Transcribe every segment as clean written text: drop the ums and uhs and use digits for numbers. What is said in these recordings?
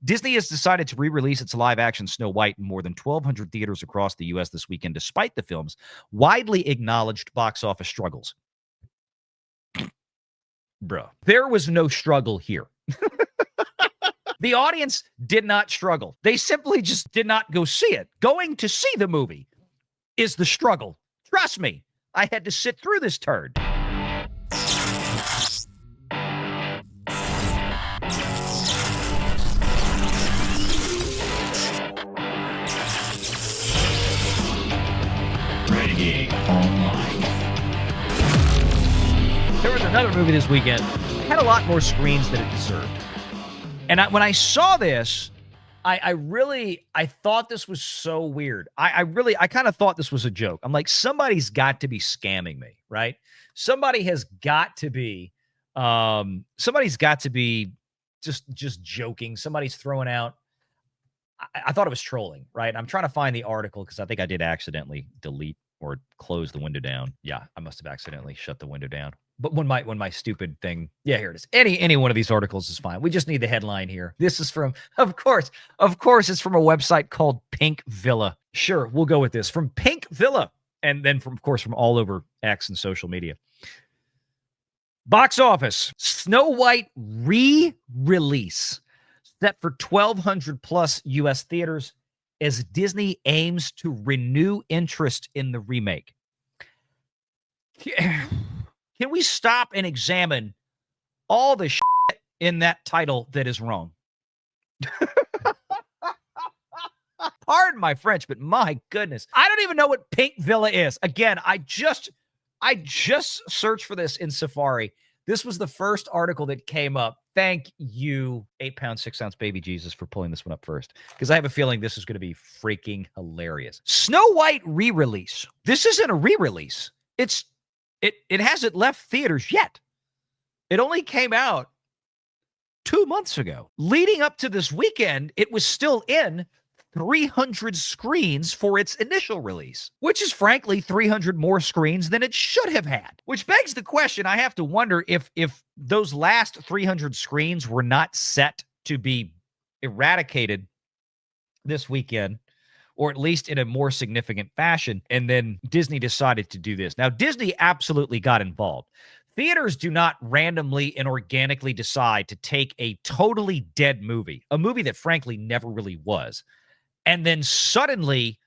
Disney has decided to re-release its live-action Snow White in more than 1,200 theaters across the U.S. this weekend, despite the film's widely acknowledged box office struggles. Bruh, there was no struggle here. The audience did not struggle. They simply just did not go see it. Going to see the movie is the struggle. Trust me, I had to sit through this turd. Renegade Online. There was another movie this weekend. It had a lot more screens than it deserved. And when I saw this, I thought this was so weird. I kind of thought this was a joke. I'm like, somebody's got to be scamming me, right? Somebody has got to be, somebody's got to be just joking. Somebody's throwing out. I thought it was trolling, right? I'm trying to find the article because I think I did accidentally delete or close the window down. Yeah, I must have accidentally shut the window down. But when my stupid thing, yeah, here it is. Any one of these articles is fine. We just need the headline here. This is from, of course, it's from a website called Pink Villa. Sure, we'll go with this. From Pink Villa. And then from all over X and social media. Box office. Snow White re-release. Set for 1,200 plus U.S. theaters as Disney aims to renew interest in the remake. Can we stop and examine all the shit in that title that is wrong? Pardon my French, but my goodness. I don't even know what Pink Villa is. Again, I just searched for this in Safari. This was the first article that came up. Thank you, 8-pound, 6-ounce baby Jesus, for pulling this one up first, because I have a feeling this is going to be freaking hilarious. Snow White re-release. This isn't a re-release. It hasn't left theaters yet. It only came out 2 months ago. Leading up to this weekend, it was still in 300 screens for its initial release, which is frankly 300 more screens than it should have had. Which begs the question, I have to wonder if those last 300 screens were not set to be eradicated this weekend, or at least in a more significant fashion, and then Disney decided to do this. Now, Disney absolutely got involved. Theaters do not randomly and organically decide to take a totally dead movie, a movie that frankly never really was, and then suddenly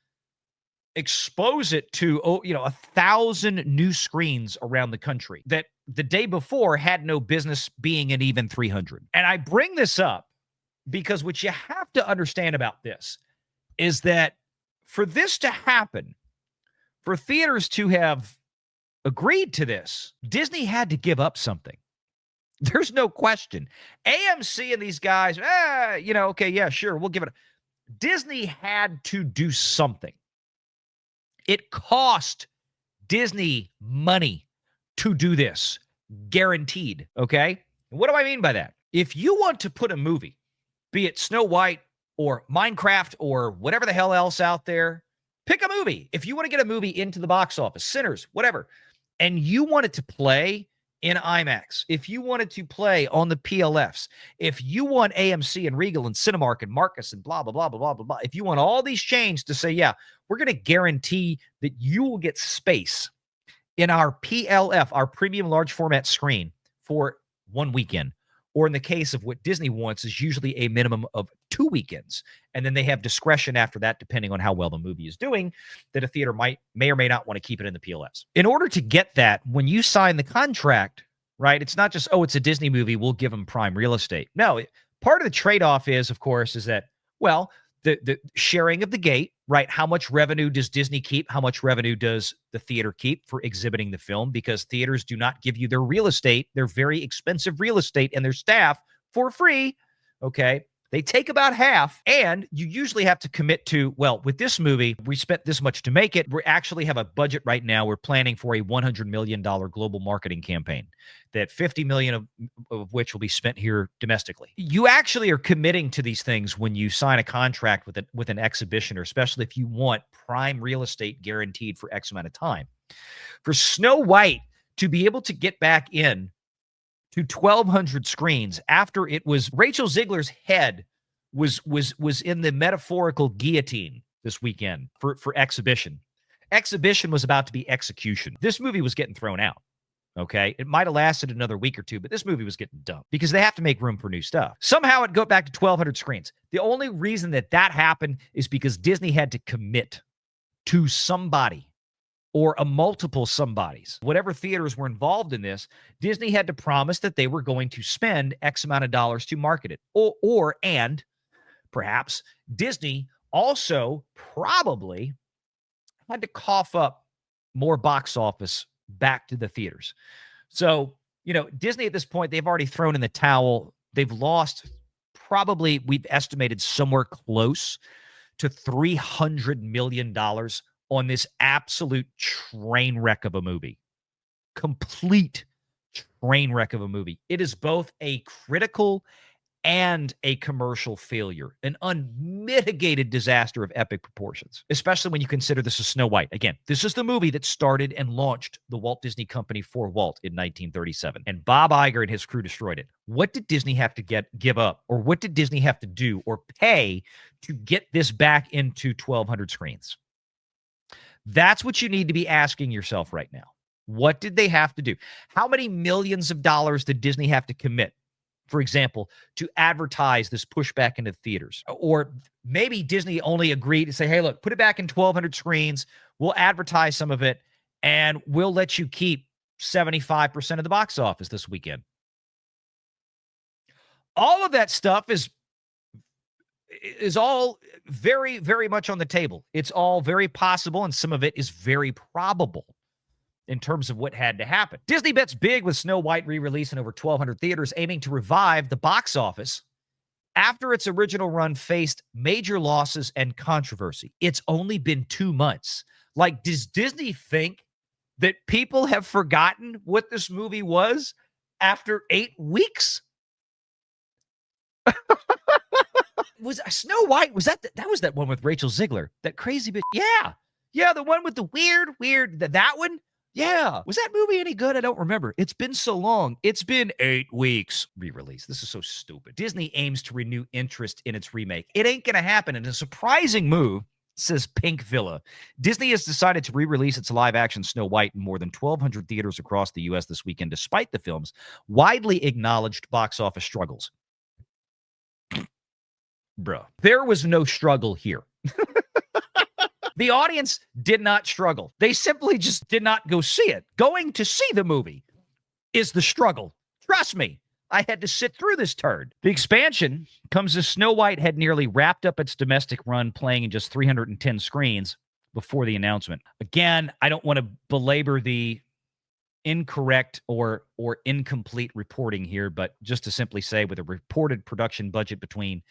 expose it to 1,000 new screens around the country that the day before had no business being in even 300. And I bring this up because what you have to understand about this is that for this to happen, for theaters to have agreed to this, Disney had to give up something. There's no question. AMC and these guys, okay, yeah, sure, we'll give it. Disney had to do something. It cost Disney money to do this, guaranteed, okay? What do I mean by that? If you want to put a movie, be it Snow White or Minecraft or whatever the hell else out there, pick a movie. If you want to get a movie into the box office, Sinners, whatever, and you want it to play in IMAX, if you wanted to play on the PLFs, if you want AMC and Regal and Cinemark and Marcus and blah, blah, blah, blah, blah, blah, blah, if you want all these chains to say, yeah, we're going to guarantee that you will get space in our PLF, our premium large format screen, for one weekend. Or in the case of what Disney wants is usually a minimum of 2 weekends. And then they have discretion after that, depending on how well the movie is doing, that a theater may or may not want to keep it in the PLFs. In order to get that, when you sign the contract, right, it's not just, it's a Disney movie, we'll give them prime real estate. No, part of the trade-off is, of course, is that, well, the sharing of the gate, right? How much revenue does Disney keep? How much revenue does the theater keep for exhibiting the film? Because theaters do not give you their real estate, their very expensive real estate and their staff for free, okay? They take about half, and you usually have to commit to, well, with this movie, we spent this much to make it. We actually have a budget right now. We're planning for a $100 million global marketing campaign, that $50 million of which will be spent here domestically. You actually are committing to these things when you sign a contract with an exhibitioner, especially if you want prime real estate guaranteed for X amount of time. For Snow White to be able to get back in to 1,200 screens after it was Rachel Zegler's head was in the metaphorical guillotine this weekend for exhibition. Exhibition was about to be execution. This movie was getting thrown out. Okay. It might have lasted another week or two, but this movie was getting dumped because they have to make room for new stuff. Somehow it got back to 1,200 screens. The only reason that happened is because Disney had to commit to somebody or a multiple somebodies. Whatever theaters were involved in this, Disney had to promise that they were going to spend X amount of dollars to market it. And perhaps Disney also probably had to cough up more box office back to the theaters. So, Disney at this point, they've already thrown in the towel. They've lost probably, we've estimated somewhere close to $300 million on this absolute train wreck of a movie. Complete train wreck of a movie. It is both a critical and a commercial failure, an unmitigated disaster of epic proportions, especially when you consider this is Snow White. Again, this is the movie that started and launched the Walt Disney Company for Walt in 1937, and Bob Iger and his crew destroyed it. What did Disney have to give up, or what did Disney have to do or pay to get this back into 1,200 screens? That's what you need to be asking yourself right now. What did they have to do? How many millions of dollars did Disney have to commit, for example, to advertise this pushback into theaters? Or maybe Disney only agreed to say, hey, look, put it back in 1,200 screens. We'll advertise some of it, and we'll let you keep 75% of the box office this weekend. All of that stuff is all very, very much on the table. It's all very possible, and some of it is very probable in terms of what had to happen. Disney bets big with Snow White re-release in over 1,200 theaters, aiming to revive the box office after its original run faced major losses and controversy. It's only been 2 months. Like, does Disney think that people have forgotten what this movie was after 8 weeks? Was Snow White, was that was that one with Rachel Zegler, that crazy bitch? Yeah, the one with the weird, that one? Yeah. Was that movie any good? I don't remember. It's been so long. It's been 8 weeks. Re-release. This is so stupid. Disney aims to renew interest in its remake. It ain't gonna happen. In a surprising move, says Pink Villa, Disney has decided to re-release its live-action Snow White in more than 1,200 theaters across the U.S. this weekend, despite the film's widely acknowledged box office struggles. Bruh, there was no struggle here. The audience did not struggle. They simply just did not go see it. Going to see the movie is the struggle. Trust me, I had to sit through this turd. The expansion comes as Snow White had nearly wrapped up its domestic run, playing in just 310 screens before the announcement. Again, I don't want to belabor the incorrect or incomplete reporting here, but just to simply say, with a reported production budget between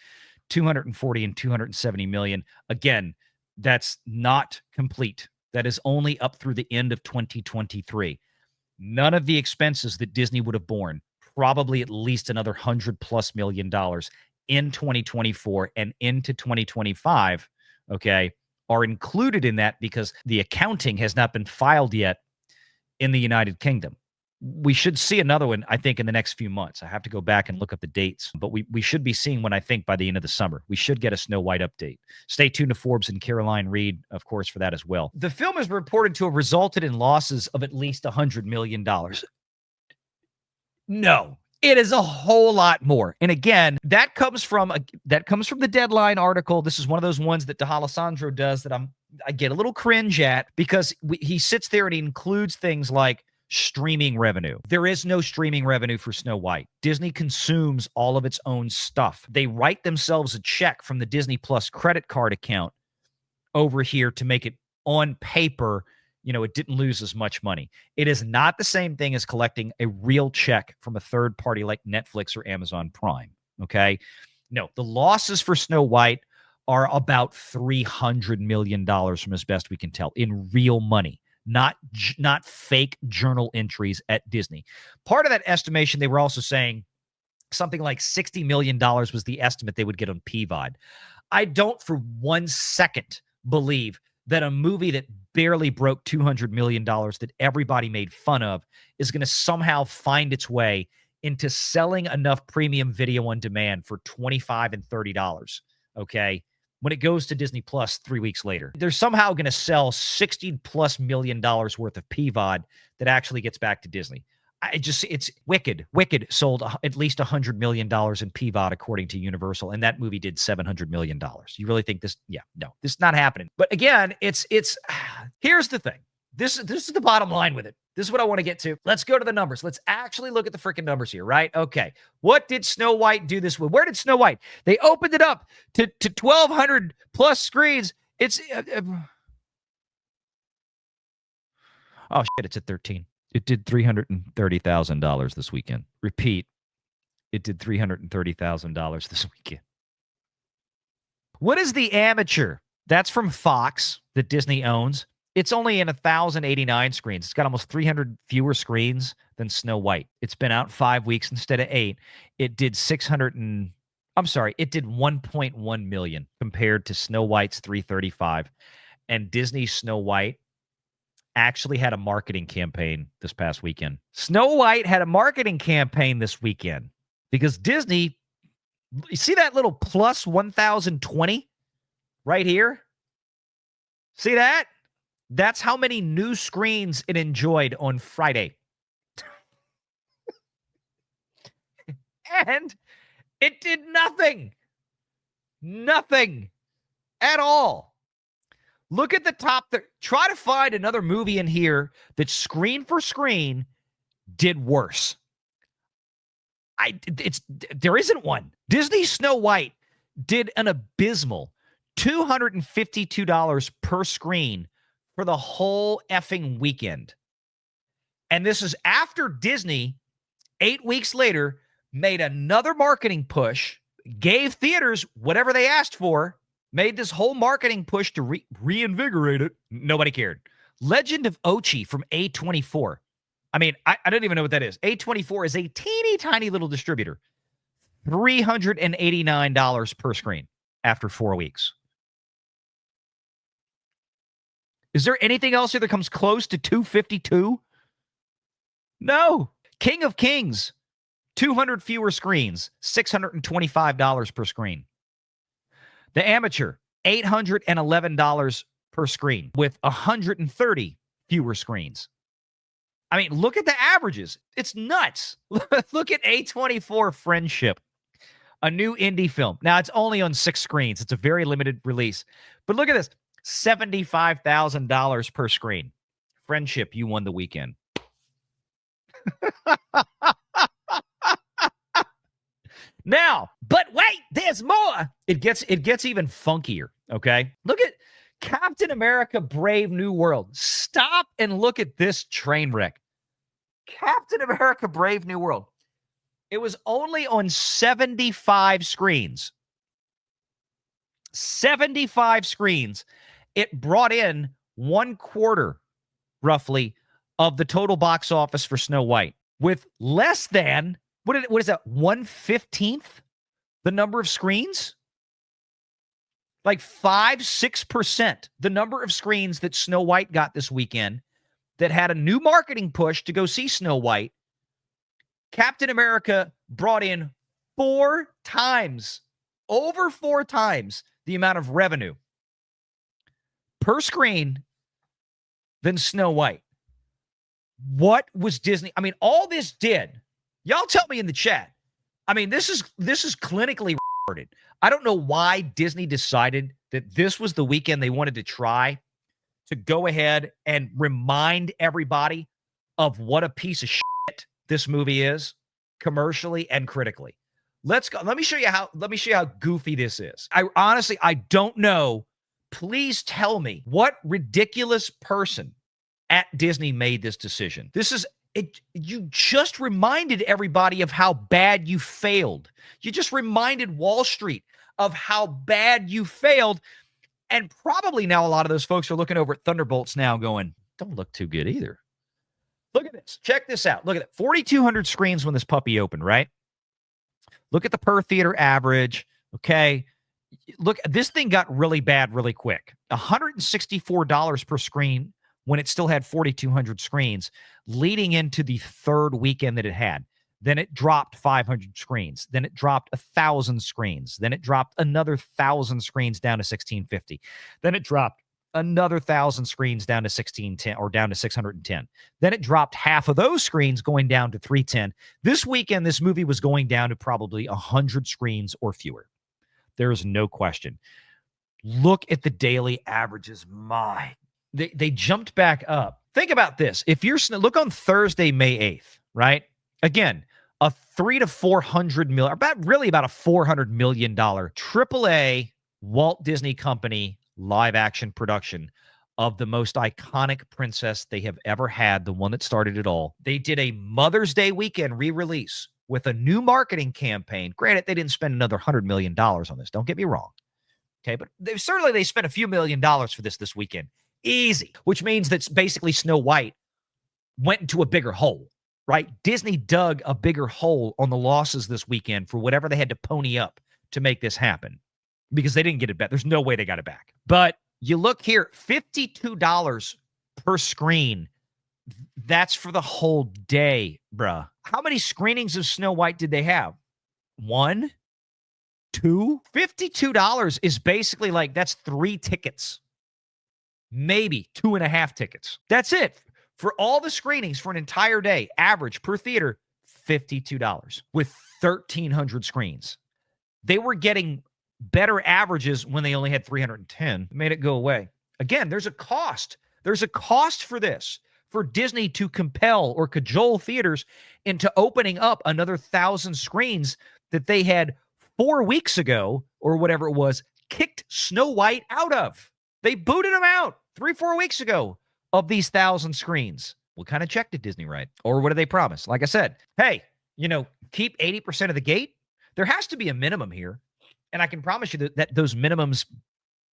240 and 270 million. Again, that's not complete. That is only up through the end of 2023. None of the expenses that Disney would have borne, probably at least another $100+ million in 2024 and into 2025, okay, are included in that because the accounting has not been filed yet in the United Kingdom. We should see another one, I think, in the next few months. I have to go back and look up the dates, but we should be seeing one, I think, by the end of the summer. We should get a Snow White update. Stay tuned to Forbes and Caroline Reed, of course, for that as well. The film is reported to have resulted in losses of at least $100 million. No, it is a whole lot more. And again, that comes from the Deadline article. This is one of those ones that D'Alessandro does that I get a little cringe at, because he sits there and he includes things like streaming revenue. There is no streaming revenue for Snow White. Disney consumes all of its own stuff. They write themselves a check from the Disney Plus credit card account over here to make it on paper, it didn't lose as much money. It is not the same thing as collecting a real check from a third party like Netflix or Amazon Prime, okay? No, the losses for Snow White are about $300 million from as best we can tell in real money. Not fake journal entries at Disney. Part of that estimation, they were also saying something like $60 million was the estimate they would get on PVOD. I don't for 1 second believe that a movie that barely broke $200 million that everybody made fun of is going to somehow find its way into selling enough premium video on demand for $25 and $30, okay, when it goes to Disney Plus 3 weeks later. They're somehow going to sell $60+ million worth of PVOD that actually gets back to Disney. It's Wicked. Wicked sold at least $100 million in PVOD, according to Universal, and that movie did $700 million. You really think this? Yeah, no, this is not happening. But again, it's here's the thing. This is the bottom line with it. This is what I want to get to. Let's go to the numbers. Let's actually look at the freaking numbers here, right? Okay. What did Snow White do this with? Where did Snow White? They opened it up to 1,200 plus screens. It's oh shit, it's at 13. It did $330,000 this weekend. Repeat, it did $330,000 this weekend. What is The Amateur? That's from Fox that Disney owns. It's only in 1,089 screens. It's got almost 300 fewer screens than Snow White. It's been out 5 weeks instead of 8. It did it did 1.1 million compared to Snow White's 335. And Disney's Snow White actually had a marketing campaign this past weekend. Snow White had a marketing campaign this weekend because Disney, you see that little plus 1,020 right here? See that? That's how many new screens it enjoyed on Friday. And it did nothing. Nothing at all. Look at the top there. Try to find another movie in here that screen for screen did worse. There isn't one. Disney Snow White did an abysmal $252 per screen for the whole effing weekend. And this is after Disney, 8 weeks later, made another marketing push, gave theaters whatever they asked for, made this whole marketing push to reinvigorate it. Nobody cared. Legend of Ochi from A24. I mean, I don't even know what that is. A24 is a teeny tiny little distributor. $389 per screen after 4 weeks. Is there anything else here that comes close to 252? No. King of Kings, 200 fewer screens, $625 per screen. The Amateur, $811 per screen with 130 fewer screens. I mean, look at the averages. It's nuts. Look at A24 Friendship, a new indie film. Now, it's only on 6 screens. It's a very limited release. But look at this. $75,000 per screen. Friendship, you won the weekend. Now, but wait, there's more. It gets even funkier, okay? Look at Captain America Brave New World. Stop and look at this train wreck. Captain America Brave New World. It was only on 75 screens. 75 screens. It brought in 1/4, roughly, of the total box office for Snow White, with less than, what is that, 1/15 the number of screens? Like 5-6% the number of screens that Snow White got this weekend that had a new marketing push to go see Snow White. Captain America brought in 4 times, over 4 times the amount of revenue per screen than Snow White. What was Disney? I mean, all this did, y'all tell me in the chat. I mean, this is clinically retarded. I don't know why Disney decided that this was the weekend they wanted to try to go ahead and remind everybody of what a piece of shit this movie is, commercially and critically. Let's go. Let me show you how goofy this is. I don't know. Please tell me what ridiculous person at Disney made this decision. This is it. You just reminded everybody of how bad you failed. You just reminded Wall Street of how bad you failed. And probably now a lot of those folks are looking over at Thunderbolts now going, don't look too good either. Look at this. Check this out. Look at it. 4,200 screens when this puppy opened, right? Look at the per theater average. Okay. Look, this thing got really bad really quick. $164 per screen when it still had 4,200 screens leading into the third weekend that it had. Then it dropped 500 screens. Then it dropped 1,000 screens. Then it dropped another 1,000 screens down to 1650. Then it dropped another 1,000 screens down to 1610 or down to 610. Then it dropped half of those screens going down to 310. This weekend, this movie was going down to probably 100 screens or fewer. There is no question. Look at the daily averages. They jumped back up. Think about this. If you're look on Thursday, May 8th, right? Again, a $300 to $400 million, about a $400 million AAA Walt Disney Company live action production of the most iconic princess they have ever had, the one that started it all. They did a Mother's Day weekend re-release with a new marketing campaign. Granted, they didn't spend another $100 million on this. Don't get me wrong. Okay, but they spent a few $1 million for this weekend. Easy, which means that basically Snow White went into a bigger hole, right? Disney dug a bigger hole on the losses this weekend for whatever they had to pony up to make this happen because they didn't get it back. There's no way they got it back. But you look here, $52 per screen. That's for the whole day, bruh. How many screenings of Snow White did they have? 1? 2? $52 is basically like, that's 3 tickets. Maybe 2.5 tickets. That's it. For all the screenings for an entire day, average per theater, $52 with 1,300 screens. They were getting better averages when they only had 310. It made it go away. Again, there's a cost. There's a cost for this, for Disney to compel or cajole theaters into opening up another 1,000 screens that they had 4 weeks ago, or whatever it was, kicked Snow White out of. They booted them out 3-4 weeks ago of these 1,000 screens. What kind of check did Disney write? Or what did they promise? Like I said, hey, keep 80% of the gate. There has to be a minimum here. And I can promise you that those minimums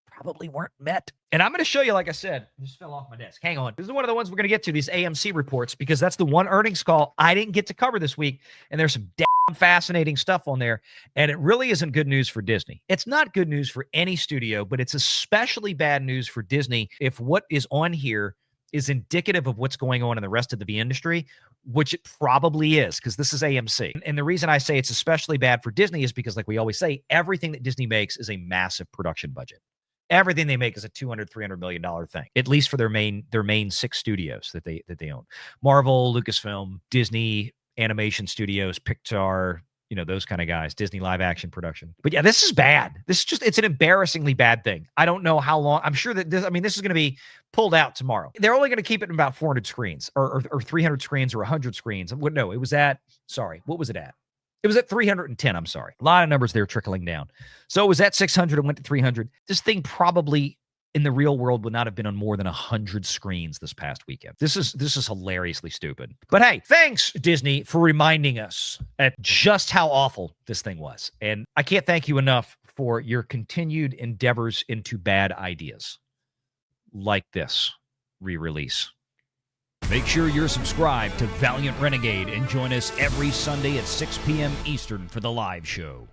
probably weren't met. And I'm going to show you, like I said, just fell off my desk. Hang on. This is one of the ones we're going to get to, these AMC reports, because that's the one earnings call I didn't get to cover this week. And there's some fascinating stuff on there. And it really isn't good news for Disney. It's not good news for any studio, but it's especially bad news for Disney if what is on here is indicative of what's going on in the rest of the industry, which it probably is, because this is AMC. And the reason I say it's especially bad for Disney is because, like we always say, everything that Disney makes is a massive production budget. Everything they make is a $200-300 million thing, at least for their main 6 studios that they own: Marvel, Lucasfilm, Disney Animation Studios, Pixar, those kind of guys, Disney live action production. But yeah, this is bad. It's an embarrassingly bad thing. I don't know how long. I'm sure that this is going to be pulled out tomorrow. They're only going to keep it in about 400 screens or 300 screens or 100 screens. No, it was at, what was it at? It was at 310. I'm sorry. A lot of numbers there trickling down. So it was at 600 and went to 300. This thing probably in the real world would not have been on more than 100 screens this past weekend. This is hilariously stupid. But hey, thanks, Disney, for reminding us at just how awful this thing was. And I can't thank you enough for your continued endeavors into bad ideas like this re-release. Make sure you're subscribed to Valiant Renegade and join us every Sunday at 6 p.m. Eastern for the live show.